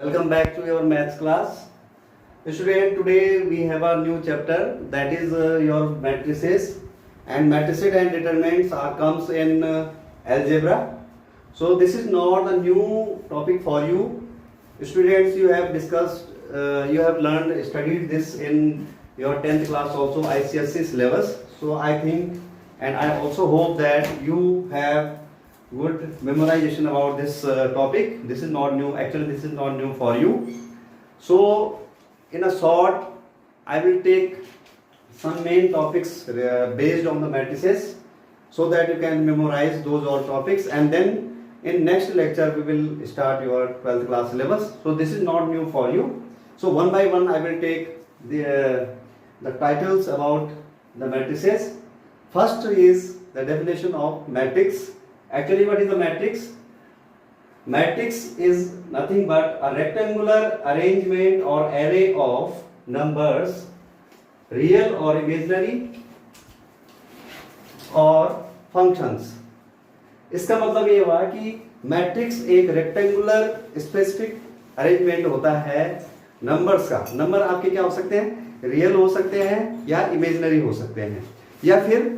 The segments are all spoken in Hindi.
Welcome back to your maths class. Student, today we have a new chapter, that is your matrices, and matrices and determinants comes in algebra. So this is not a new topic for you. Students, you have discussed, you have learned, studied this in your 10th class also, ICSE syllabus. So I think and I also hope that you have good memorization about this topic. This is not new, actually this is not new for you. So in a short, I will take some main topics based on the matrices so that you can memorize those all topics, and then in next lecture we will start your 12th class syllabus. So this is not new for you. So one by one I will take the titles about the matrices. First is the definition of matrix. Actually, what is a matrix? Matrix is nothing but a rectangular arrangement or array of numbers, real or imaginary, और functions. इसका मतलब ये हुआ कि मैट्रिक्स एक रेक्टेंगुलर स्पेसिफिक अरेंजमेंट होता है नंबर्स का. नंबर आपके क्या हो सकते हैं? रियल हो सकते हैं या इमेजिनरी हो सकते हैं, या फिर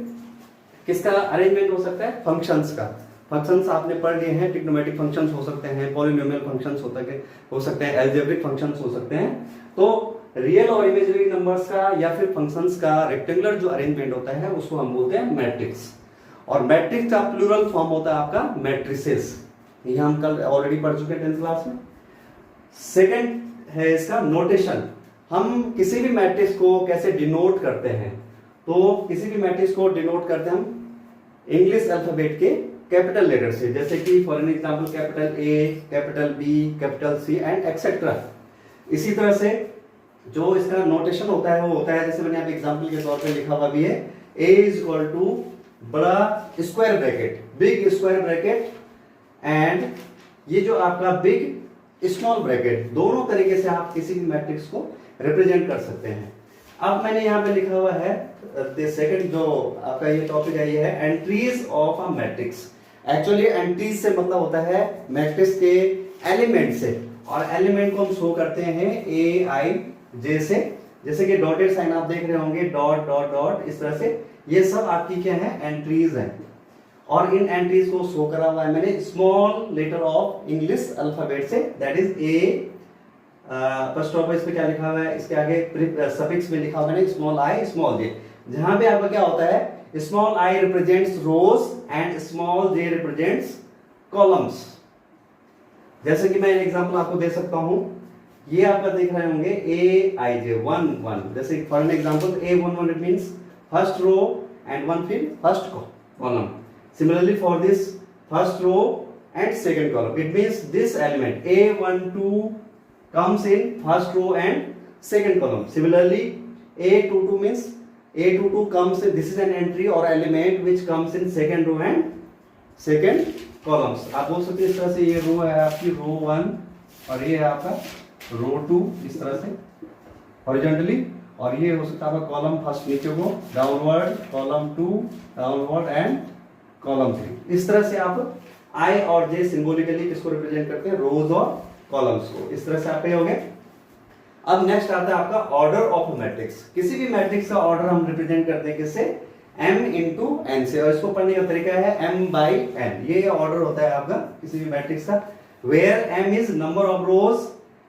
किसका अरेंजमेंट हो सकता है? फंक्शंस का. फंक्शंस आपने पढ़ लिए हैं. ट्रिग्नोमेट्रिक फंक्शंस हो सकते हैं, पॉलिनोमियल फंक्शंस हो सकते हैं, अलजेब्रिक फंक्शंस हो सकते हैं. तो रियल और इमेजिनरी नंबर्स का या फिर फंक्शंस का रेक्टेंगुलर जो अरेंजमेंट होता है उसको हम बोलते हैं मैट्रिक्स. और मैट्रिक्स का प्लूरल फॉर्म होता है आपका मैट्रिसेस. ये हम कल ऑलरेडी पढ़ चुके हैं 10th क्लास में. सेकंड है इसका नोटेशन. हम किसी भी मैट्रिक्स को कैसे डिनोट करते हैं? तो किसी भी मैट्रिक्स को डिनोट करते हैं हम इंग्लिश अल्फाबेट के कैपिटल लेटर से, जैसे कि for an example capital A, capital B, capital C and etcetera. इसी तरह से जो इसका नोटेशन होता है वो होता है, जैसे मैंने यहाँ पे एग्जांपल के तौर पे लिखा हुआ भी है, ए इज इक्वल टू बड़ा square bracket, big square bracket, and ये जो आपका बिग स्मॉल ब्रैकेट, दोनों तरीके से आप किसी भी मैट्रिक्स को रिप्रेजेंट कर सकते हैं. अब मैंने यहाँ पे लिखा हुआ है सेकंड जो आपका ये टॉपिक है, ये है entries of a matrix. Actually entries से मतलब होता है मैट्रिक्स के एलिमेंट से, और एलिमेंट को हम शो करते हैं ए आई जे से, जैसे कि डॉटेड साइन आप देख रहे होंगे, डॉट डॉट डॉट, इस तरह से. ये सब आपकी क्या है? एंट्रीज है. और इन एंट्रीज को शो करा हुआ है मैंने small letter of English alphabet से, that is A. First of इस पे क्या लिखा हुआ है? इसके आगे सफिक्स में लिखा हुआ है स्मॉल आई स्मॉल जे. जहां पे आपका क्या होता है? Small i represents rows and small j represents columns. जैसे कि मैं एग्जांपल आपको दे सकता हूं, ये आपका देख रहे होंगे ए आई जे 1 1. जैसे for an example A11 it means first row and 1 फिर first column. Similarly for this first row and second column, it means this element A12 comes in first row and second column. Similarly, A22 means A22 comes in, this is an entry or element which comes in second row and second columns. आप बोल सकते हैं इस तरह से, ये रो है आपकी रो 1 और ये है आपका रो 2, इस तरह से हॉरिजॉन्टली. और ये हो सकता है आपका कॉलम फर्स्ट नीचे को downward, column 2 downward and column 3. इस तरह से आप आई और जे सिंबॉलिकली किसको रिप्रेजेंट करते हैं? रोज और कॉलम्स को. इस तरह से आप हो गए. अब नेक्स्ट आता है आपका ऑर्डर ऑफ मैट्रिक्स. किसी भी मैट्रिक्स का ऑर्डर हम रिप्रेजेंट करते हैं किससे? m इंटू n से, और इसको पढ़ने का तरीका है m by n. ये ऑर्डर होता है आपका किसी भी मैट्रिक्स का, where m is number of rows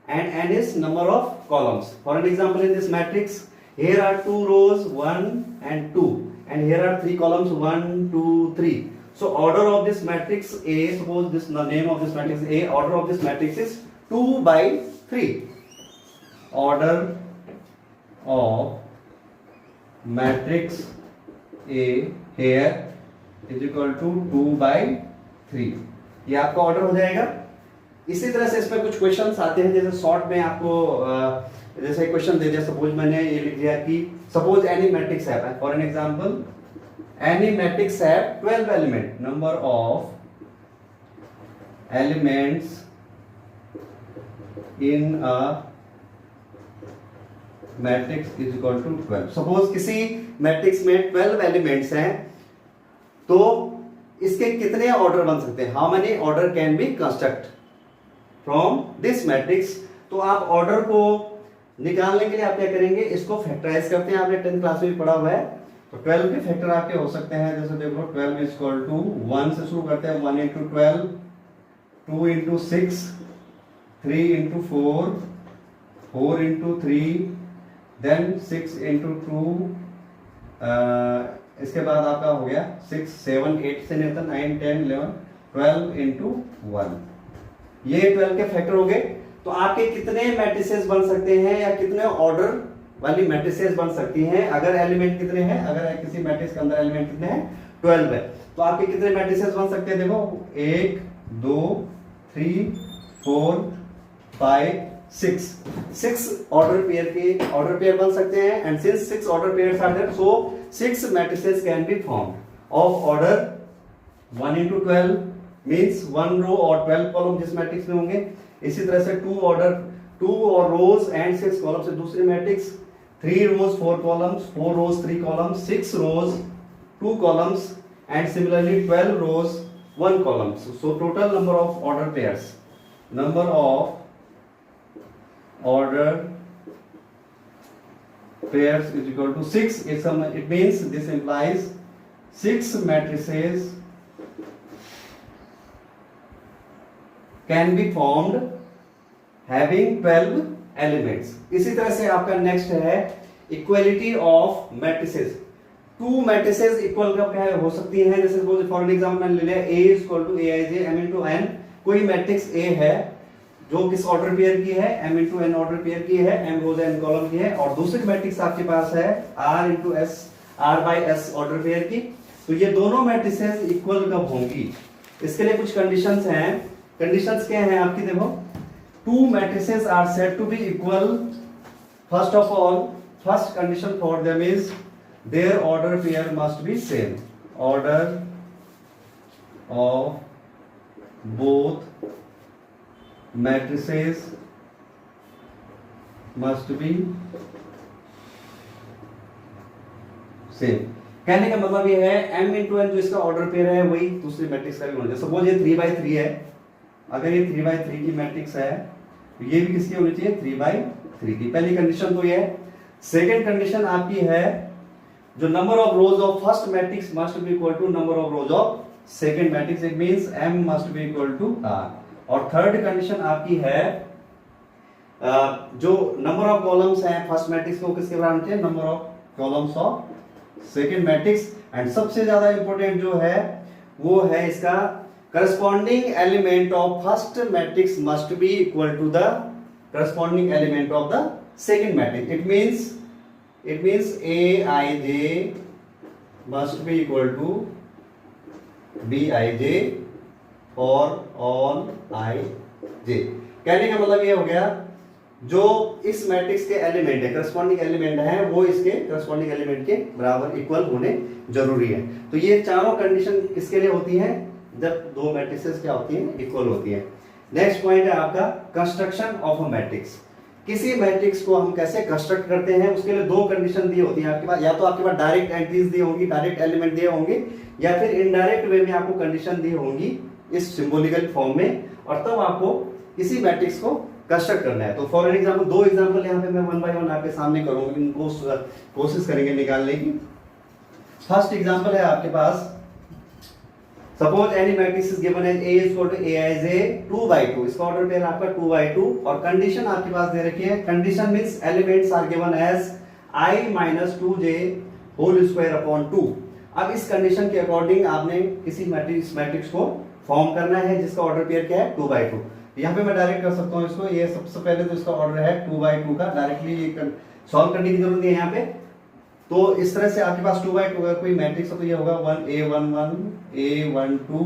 and n is number of columns. For an example in this matrix, here are 2 rows 1 and 2, and here are 3 columns 1 2 3. So order of this matrix A, suppose this the name of this matrix A, order of this matrix is 2 by 3. Order of matrix A here is equal to 2 by 3. ये आपका ऑर्डर हो जाएगा. इसी तरह से इसमें कुछ क्वेश्चंस आते हैं, जैसे शॉर्ट में आपको जैसे क्वेश्चन दे दिया, सपोज मैंने ये लिख दिया कि सपोज एनी मैट्रिक्स है, for an example any matrix have 12 element, number of elements in a matrix is equal to 12. suppose किसी मैट्रिक्स में 12 एलिमेंट्स हैं, तो इसके कितने ऑर्डर बन सकते हैं? How many order can be construct? From this matrix. तो आप ऑर्डर को निकालने के लिए आप क्या करेंगे, इसको फैक्टराइज करते हैं। आपने 10th क्लास में भी पढ़ा हुआ है। तो 12 के फैक्टर आपके हो सकते हैं, जैसे देखो 12 इज इक्वल टू 1 से शुरू करते हैं, 1 into 12, 2 into 6, 3 into 4, 4 into 3, then 6 into 2, इसके बाद आपका हो गया 6, 7, 8 से नहीं होता, 9, 10, 11, 12 इंटू 1। ये 12 के फैक्टर हो गए। तो आपके कितने मैट्रिसेस बन सकते हैं या कितने ऑर्डर वाली मैट्रिसेस बन सकती हैं अगर एलिमेंट कितने हैं, अगर किसी मैट्रिक्स के अंदर एलिमेंट कितने हैं, 12 है। तो आपके कितने मैट्रिसेस बन सकते हैं, देखो 1, 2, 3, 4, 5, 6 ऑर्डर पेयर बन सकते हैं। And since 6 order pairs are there, so 6 matrices can be form of order 1 into 12 means 1 row और 12 कॉलम जिस मैट्रिक्स में होंगे। इसी तरह से 2 और रोज एंड 6 कॉलम से दूसरी matrix, 3 rows 4 columns, 4 rows 3 columns, 6 rows 2 columns and similarly 12 rows 1 columns. So total number of order pairs, number of order pairs is equal to 6. It means this implies 6 matrices can be formed having 12 elements. इसी तरह से आपका नेक्स्ट है equality of matrices. 2 matrices equal कब हो सकती हैं, जैसे सपोज फॉर एन एग्जांपल मैंने ले लिया A is equal to Aij m into n। कोई मैट्रिक्स A है जो किस ऑर्डर पेयर की है, m into n order pair की है, m रोज n कॉलम की है, और दूसरी मैट्रिक्स आपके पास है r into s r by s order pair की। तो ये दोनों मैट्रिसेस इक्वल कब होंगी, इसके लिए कुछ कंडीशंस हैं। कंडीशंस क्या हैं आपकी, देखो 2 matrices are said to be equal. First of all, first condition for them is their order pair must be same. Order of both matrices must be same। कहने का मतलब ये है m इंटू n जो इसका ऑर्डर पेयर है वही दूसरी मैट्रिक्स का भी होना चाहिए। सपोज ये 3/3 है, अगर ये 3/3 की मैट्रिक्स है तो ये भी किसकी होनी चाहिए, 3/3 की। पहली कंडीशन तो ये है। सेकेंड कंडीशन आपकी है जो number of rows of first matrix must be equal to number of rows of second matrix. It means m must be equal to r। और थर्ड कंडीशन आपकी है जो नंबर ऑफ कॉलम्स हैं फर्स्ट मैट्रिक्स को किसके बराबर होते हैं, number of columns of second matrix. And सबसे ज्यादा इंपॉर्टेंट जो है वो है इसका corresponding element of first matrix must be equal to the corresponding element of the second matrix. It means Aij must be equal to Bij for all i j। कहने का मतलब ये हो गया जो इस मैट्रिक्स के एलिमेंट है, करस्पॉन्डिंग एलिमेंट है, वो इसके करस्पॉन्डिंग एलिमेंट के बराबर इक्वल होने जरूरी है। तो ये चारों कंडीशन किसके लिए होती हैं, जब 2 मैट्रिसेस क्या होती हैं, इक्वल होती हैं। नेक्स्ट पॉइंट है आपका कंस्ट्रक्शन ऑफ अ मैट्रिक्स। किसी मैट्रिक्स को हम कैसे कंस्ट्रक्ट करते हैं, उसके लिए 2 कंडीशन दी होती हैं आपके पास। या तो आपके पास डायरेक्ट एंट्रीज दी होंगी, डायरेक्ट एलिमेंट दिए होंगे, या फिर इनडायरेक्ट वे में आपको कंडीशन दी होंगी इस सिंबॉलिकल फॉर्म में, और तब आपको किसी मैट्रिक्स को कंस्ट्रक्ट करना है। तो फॉर एन एग्जांपल 2 एग्जांपल यहाँ पे मैं 1 बाय 1 आपके सामने करूंगा, इनको कोशिश करेंगे निकालने की। फर्स्ट एग्जांपल है आपके पास, suppose any matrix is given as A is equal to Aij 2/2। इसका ऑर्डर पेयर आपका 2/2 और कंडीशन आपके पास दे रखी है। Condition means elements are given as i - 2j whole square upon 2। अब इस कंडीशन के अकॉर्डिंग आपने किसी मैट्रिक्स को फॉर्म करना है जिसका ऑर्डर पेयर क्या है, 2/2। यहाँ पे मैं डायरेक्ट कर सकता हूँ इसको। ये सबसे पहले तो इसका ऑर्डर है 2/2 का, डायरेक्टली सॉल्व करने की जरूरत नहीं है यहाँ पे। तो इस तरह से आपके पास 2/2 का कोई मैट्रिक्स हो तो ये होगा 1a11 a12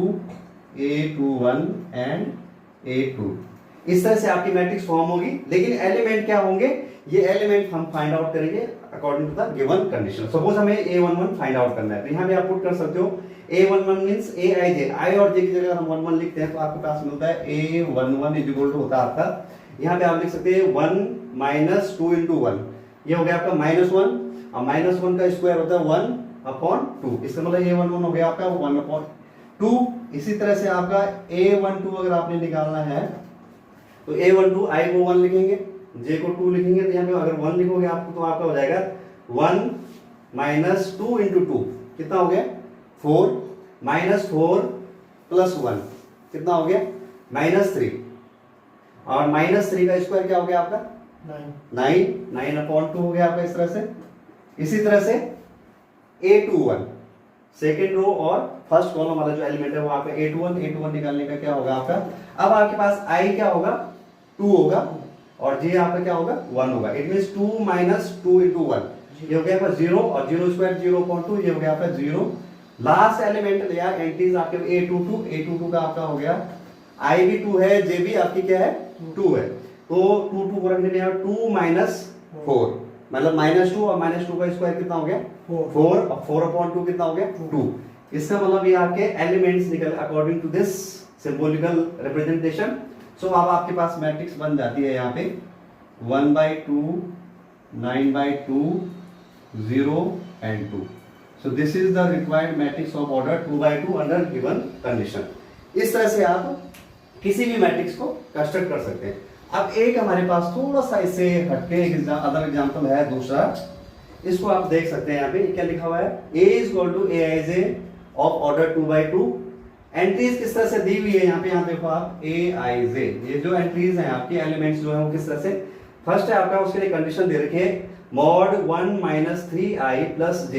a21 and a2। इस तरह से आपकी मैट्रिक्स फॉर्म होगी। लेकिन एलिमेंट क्या होंगे, ये एलिमेंट हम फाइंड आउट करेंगे according to the given condition. Suppose हमें a11 फाइंड आउट करना है, तो यहाँ पे आप पुट कर सकते हो a11 मींस aij, i और j की जगह हम 11 लिखते हैं तो आपके पास मिलता है a11 इज इक्वल टू होता है आपका, यहाँ पे आप लिख सकते हैं 1 - 2 × 1, ये हो गया आपका -1, और -1 का स्क्वायर होता है 1/2। इसका मतलब a11 हो गया आपका 1/2। इसी तरह से आपका a12 अगर आपने निकालना है तो A12 I को 1 लिखेंगे, J को 2 लिखेंगे, तो यहाँ पे अगर 1 लिखोगे आपको तो आपका हो जाएगा 1 माइनस 2 इंटू 2 कितना हो गया 4 माइनस 4 प्लस 1 कितना हो गया -3 और -3 का स्क्वायर क्या हो गया आपका 9 9/2 हो गया आपका इस तरह से। इसी तरह से A21 सेकेंड रो और फर्स्ट कॉलम वाला जो एलिमेंट है वो आपका A21 निकालने का क्या होगा आपका, अब आपके पास I क्या होगा 2 होगा और J आपका क्या होगा 1 होगा। इट मींस 2 माइनस 2 इंटू 1 ये हो गया आपका 0 और 0 स्क्वायर 0.2 ये हो गया आपका 0। लास्ट एलिमेंट लिया एंट्रीज आपके A22 का आपका हो गया I भी 2 है, J भी आपकी क्या है 2 है, तो 2 को रखने में 2 माइनस 4 मतलब -2 और -2 का स्क्वायर कितना हो गया 4 और 4/2 कितना हो गया 2। इसका मतलब ये आपके एलिमेंट्स निकल according to this symbolical representation. So अब आपके पास मैट्रिक्स बन जाती है यहाँ पे 1/2 9/2 0 and 2। So this is the required matrix of order 2/2 under given condition। इस तरह से आप किसी भी मैट्रिक्स को कंस्ट्रक्ट कर सकते हैं। अब एक हमारे पास थोड़ा सा इससे हटके एक अदर एग्जांपल है दूसरा, इसको आप देख सकते हैं यहाँ पे क्या लिखा हुआ है A = Aij of order 2/2। Entries किस तरह से दी हुई है यहाँ पे, यहाँ देखो आप Aij ये जो एंट्रीज हैं आपके एलिमेंट्स जो है वो किस तरह से, फर्स्ट है आपका उसके लिए कंडीशन दे रखी है mod 1 - 3i + j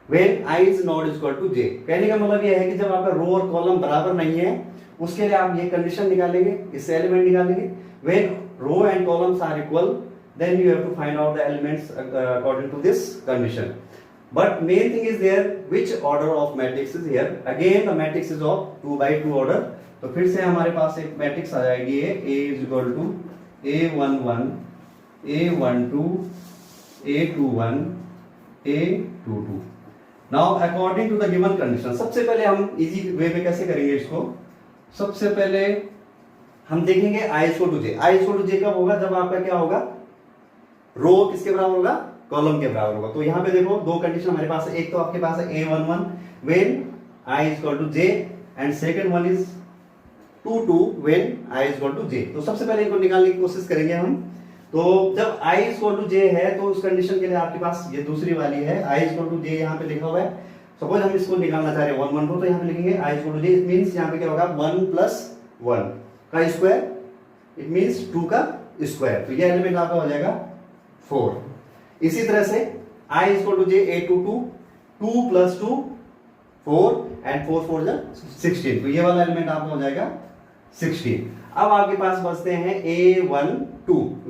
when I is not equal to j। कहने का मतलब ये है कि जब आपका रो और कॉलम बराबर नहीं है उसके लिए आप ये कंडीशन निकालेंगे, इससे एलिमेंट निकालेंगे when row and columns are equal then you have to find out the elements according to this condition। But main thing is there which order of matrix is here, again the matrix is of 2/2 order। तो फिर से हमारे पास एक मैट्रिक्स आ जाएगी A = A11 A12 A21 A22। Now according to the given condition सबसे पहले हम इजी वे में कैसे करेंगे इसको, सबसे पहले हम देखेंगे I = J। I = J कब होगा, जब आपका क्या होगा रो किसके बराबर होगा कॉलम के बराबर होगा। तो यहाँ पे देखो दो कंडीशन हमारे पास है, एक तो आपके पास है A11 when I = J and second one is 22 when I = J। तो सबसे पहले इनको निकालने की कोशिश करेंगे हम। तो जब I = J है तो उस कंडीशन के लिए आपके पास ये दूसरी वाली है I = J यहाँ पे लिखा हुआ है। सपोज हम इसको निकालना चाह रहे हैं 1 1 को, तो यहाँ पे लिखेंगे I = J इट मींस यहाँ पे क्या होगा 1 + 1 का स्क्वायर इट मींस 2 का स्क्वायर, तो ये एलिमेंट आपका हो जाएगा 4। इसी तरह से I = J A22 2 + 2 4 एंड 4 4 16, तो ये वाला एलिमेंट आपका हो जाएगा 16। अब आपके पास बचते हैं A12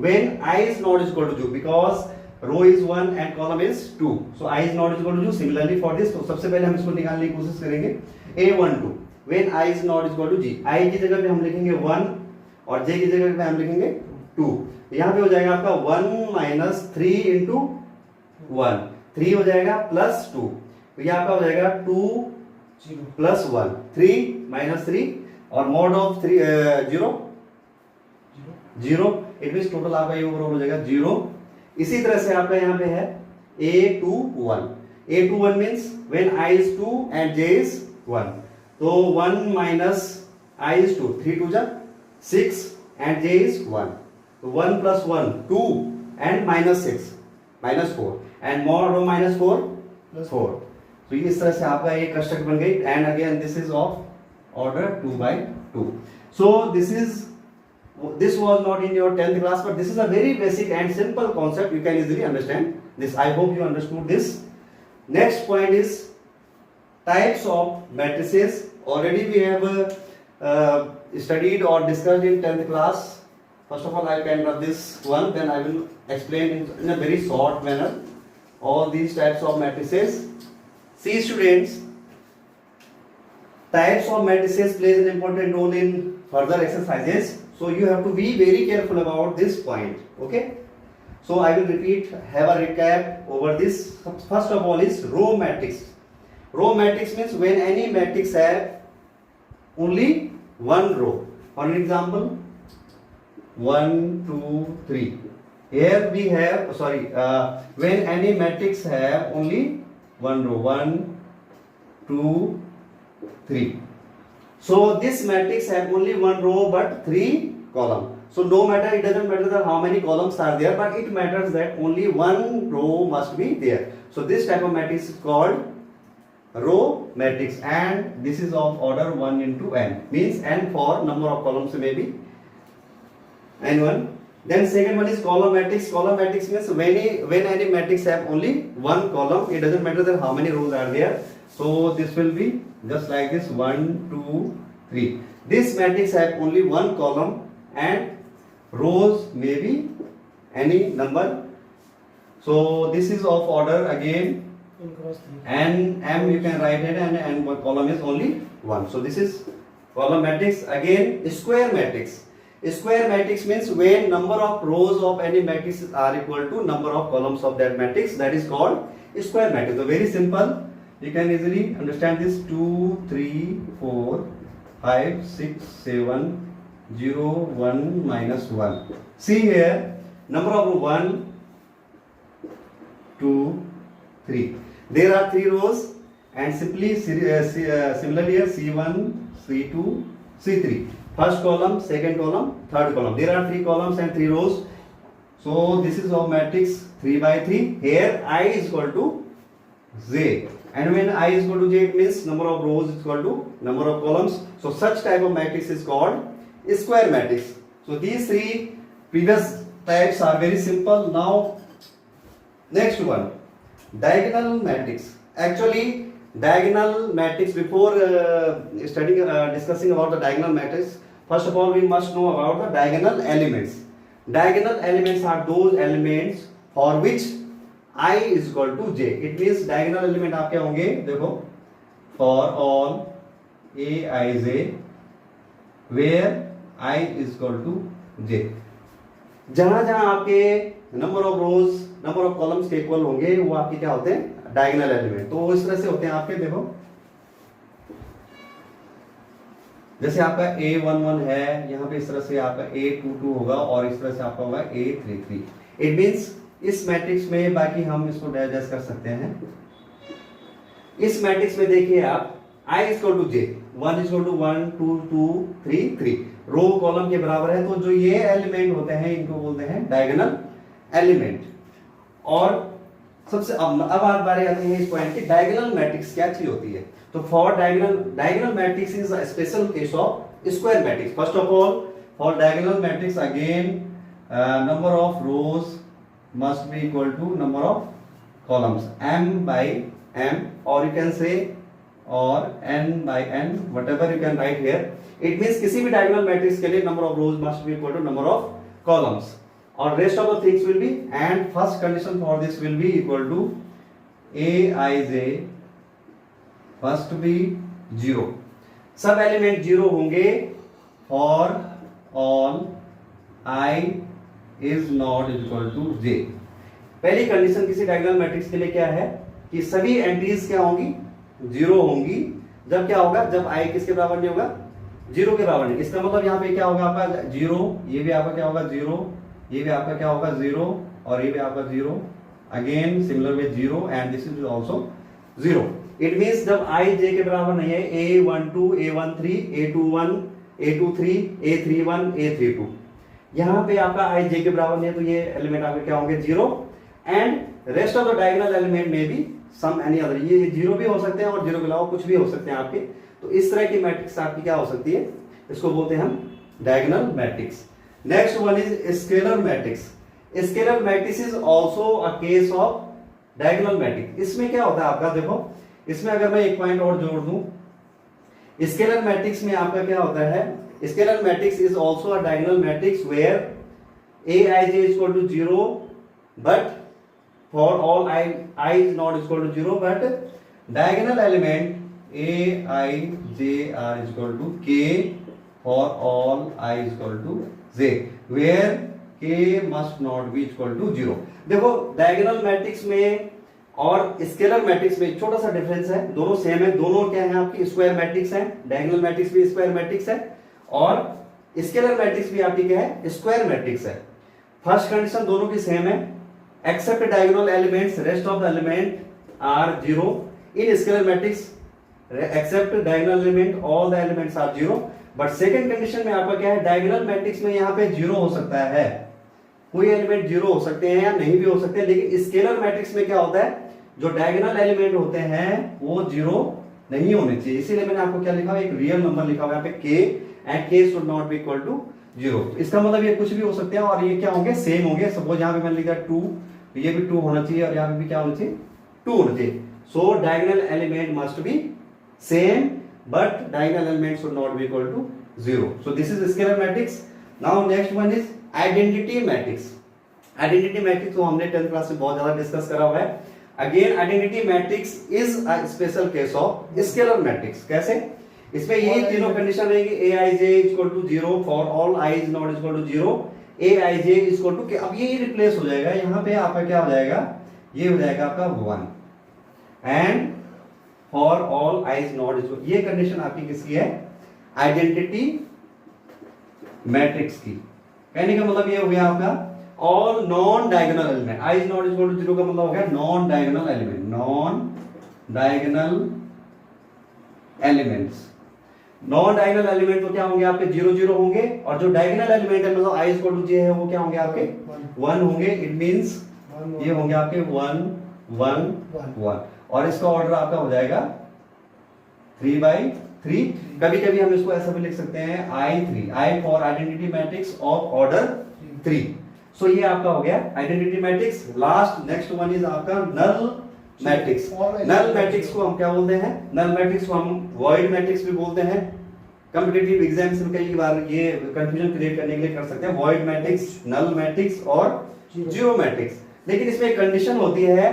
when I is not equal to 2 because row is 1 and column is 2, so I is not equal to 2। similarly for this, तो सबसे पहले हम इसको निकालने की कोशिश करेंगे A12 when I is not equal to G। I की जगह पे हम लिखेंगे 1 और J की जगह पे हम लिखेंगे 2। यहाँ पे हो जाएगा आपका 1 - 3 इंटू 1 3 हो जाएगा प्लस 2, तो ये आपका हो जाएगा 2 + 1 3 - 3 और mod of 3 0 0 it means total आपका ये ओवरऑल हो जाएगा 0। इसी तरह से आपका यहाँ पे है A21 means when I is 2 and J is 1, तो 1 - I is 2 3 2 6 and J is 1, तो 1 + 1 2 and -6 -4 and mod of -4 4। तो इस तरह से आपका एक कंस्ट्रक्ट बन गई and again this is of order 2/2। so this was not in your 10th class, but this is a very basic and simple concept, you can easily understand this। I hope you understood this। next point is types of matrices। already we have studied or discussed in 10th class। first of all I can rub this one, then I will explain in a very short manner all these types of matrices। see students, types of matrices plays an important role in further exercises, so you have to be very careful about this point, okay। so I will repeat, have a recap over this। first of all is row matrix। row matrix means when any matrix have only one row। for example 1 2 3, here we have when any matrix have only one row 1 2 3, so this matrix have only one row but 3 column. So no matter, it doesn't matter that how many columns are there, but it matters that only one row must be there. So this type of matrix is called row matrix, and this is of order 1 into n, means n for number of columns may be n1. Then second one is column matrix. Column matrix means when any matrix have only one column, it doesn't matter that how many rows are there. So this will be just like this, 1 2 3. This matrix have only one column and rows may be any number. So this is of order again n m, you can write it, and one column is only one. So this is column matrix. Again square matrix. Square matrix means when number of rows of any matrix are equal to number of columns of that matrix, that is called square matrix. So very simple, you can easily understand this. 2 3 4 5 6 7 0 1 minus 1. See here, number of 1 2 3, there are 3 rows, and simply similarly here C1 C2 C3, first column, second column, third column. There are 3 columns and 3 rows. So this is our matrix 3 by 3. Here I is equal to j, and when I is equal to j, it means number of rows is equal to number of columns. So such type of matrix is called square matrix. So these 3 previous types are very simple. Now next one, diagonal matrix. Actually diagonal matrix, before discussing about the diagonal matrix, first of all we must know about the diagonal elements. Diagonal elements are those elements for which I is equal to j. It means diagonal element आपके होंगे, देखो, for all aij where I is equal to j. जहां जहां आपके number of rose, number of columns के इक्वल होंगे, वो आपके क्या होते हैं, डायगोनल एलिमेंट. तो इस तरह से होते हैं आपके, देखो जैसे आपका A11 है, यहाँ पे इस तरह से आपका A22 होगा, और इस तरह से आपका होगा A33. इट मींस इस मैट्रिक्स में, बाकी हम इसको डाइजेस्ट कर सकते हैं. इस मैट्रिक्स में देखिए आप, I is equal to j, 1 is equal to 1 2 2 3 3, row column के बराबर है. तो जो ये एलिमेंट होते हैं इनको बोलते हैं डायगोनल एलिमेंट. और सबसे अब बारी आती है इस पॉइंट की, डायगोनल मैट्रिक्स क्या चीज होती है. तो for diagonal matrix is a special case of square matrix. First of all, for diagonal matrix again number of rose must be equal to number of columns, m by m, or you can say or n by n, whatever you can write here. It means किसी भी diagonal matrix के लिए number of rows must be equal to number of columns, or rest of the things will be, and first condition for this will be equal to aij must be 0. सब एलिमेंट 0 होंगे for all I is not equal to j. पहली कंडीशन किसी डायगोनल मैट्रिक्स के लिए क्या है कि सभी एंट्रीज क्या होंगी, 0 होंगी. जब क्या होगा, जब i किसके बराबर नहीं होगा, 0 के बराबर नहीं. इसका मतलब यहाँ पे क्या होगा आपका 0, ये भी आपका क्या होगा 0, ये भी आपका क्या होगा 0, और ये भी आपका 0, again similar with 0, and this is also 0. It means जब i j के बराबर नहीं है, a12 a13 a21 a23 a31 a32, यहाँ पे आपका i j के बराबर नहीं है, तो ये एलिमेंट आपके क्या होंगे 0, and rest of the diagonal element में भी सम एनी अदर, ये 0 भी हो सकते हैं और 0 के अलावा कुछ भी हो सकते हैं आपके. तो इस तरह की मैट्रिक्स आपकी क्या हो सकती है, इसको बोलते हैं हम diagonal matrix. Next one is scalar matrix. Scalar matrix is also a case of diagonal matrix. इसमें क्या होता है आपका, देखो इसमें अगर मैं एक पॉइंट और जोड़ दूं, स्केलर मैट्रिक्स में आपका क्या होता है, scalar matrix is also a diagonal matrix where aij is equal to 0, but for all I is not equal to 0, but diagonal element aij are is equal to k for all I is equal to j, where k must not be equal to 0. देखो डायगोनल मैट्रिक्स में और स्केलर मैट्रिक्स में छोटा सा डिफरेंस है, दोनों सेम है, दोनों क्या है आपकी स्क्वायर मैट्रिक्स है. डायगोनल मैट्रिक्स भी स्क्वायर मैट्रिक्स है और स्केलर मैट्रिक्स भी आपकी क्या है, स्क्वायर मैट्रिक्स है. फर्स्ट कंडीशन दोनों की सेम है, except diagonal elements, rest of the element are 0. In scalar matrix except diagonal element, all the elements are 0. But second condition में आपका क्या है, डायगोनल मैट्रिक्स में यहाँ पे जीरो हो सकता है, कोई एलिमेंट जीरो हो सकते हैं या नहीं भी हो सकते हैं, लेकिन स्केलर मैट्रिक्स में क्या होता है, जो डायगोनल एलिमेंट होते हैं वो जीरो नहीं होने चाहिए। इसीलिए मैंने आपको क्या लिखा हुआ, एक रियल नंबर लिखा हुआ है यहाँ पे k, and k should not be equal to zero. इसका मतलब ये कुछ भी हो सकते हैं और ये क्या होंगे, सेम होंगे। सपोज यहाँ पे मैंने लिखा 2, तो ये भी 2 होना चाहिए और यहाँ पे भी क्या होना चाहिए, 2 होना चाहिए। So diagonal element must be same but diagonal element should not be equal to zero. So this is scalar matrix. Now next one is identity matrix. Identity matrix को हमने 10th क्लास में बहुत ज्यादा डिस्कस करा हुआ है। Again identity matrix is a special case of scalar matrix. कैसे, इसमें यही तीनों कंडीशन रहेंगी, aij equal to 0 for all i is not equal to 0, aij equal to, अब ये रिप्लेस हो जाएगा, यहाँ पे आपका क्या हो जाएगा, ये हो जाएगा आपका 1, and for all i is not equal, ये कंडीशन आपकी किसकी है, आइडेंटिटी मैट्रिक्स की। कहने का मतलब ये हो गया आपका all non diagonal element, i is not equal to 0 का मतलब हो गया non diagonal element, non diagonal elements. Non diagonal element तो क्या होंगे आपके 0 0 होंगे, और जो डायगोनल एलिमेंट है मतलब i इक्वल टू j है वो क्या होंगे आपके 1 होंगे। इट मींस ये होंगे आपके 1 1 1, और इसका ऑर्डर आपका हो जाएगा 3/3। कभी कभी हम इसको ऐसा भी लिख सकते हैं I3, I for identity matrix of order 3। सो ये आपका हो गया identity matrix. Last next one is आपका नल मैट्रिक्स। नल मैट्रिक्स को हम क्या बोलते हैं, नल मैट्रिक्स को हम वॉइड मैट्रिक्स भी बोलते हैं। कॉम्पिटिटिव एग्जाम्स में कई बार ये कंफ्यूजन क्रिएट करने के लिए कर सकते हैं, वॉइड मैट्रिक्स, नल मैट्रिक्स और जीरो मैट्रिक्स। लेकिन इसमें एक कंडीशन होती है,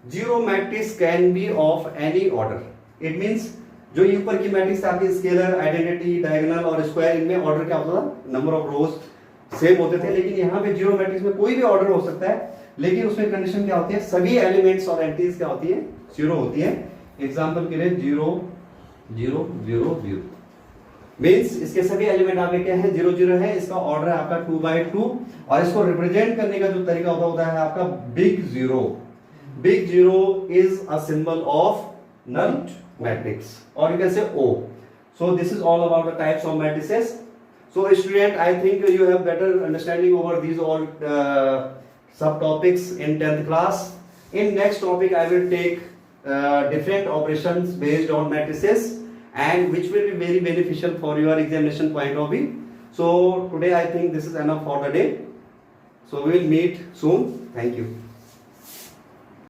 zero matrix can be of any order. It means जो ऊपर की मैट्रिक्स आपकी स्केलर, आइडेंटिटी, डायगोनल और स्क्वायर, इनमें ऑर्डर क्या होता था, नंबर ऑफ रोज सेम होते थे। लेकिन यहाँ पे जीरो मैट्रिक्स में कोई भी ऑर्डर हो सकता है, लेकिन उसमें कंडीशन क्या होती है, सभी एलिमेंट्स और एंटिटीज क्या होती है, जीरो होती है। एग्जांपल के लिए 0 0 0 0 मींस इसके सभी एलिमेंट आपके क्या है, 0 0 है। इसका ऑर्डर है आपका 2/2, और इसको रिप्रेजेंट करने का जो तरीका होता है आपका big zero. Big zero is a symbol of null matrix, और you can say O. So this is all about the types of matrices. So student, I think you have better understanding over these all subtopics in 10th class. In next topic I will take different operations based on matrices, and which will be very beneficial for your examination point of view. So today I think this is enough for the day. So we will meet soon. Thank you.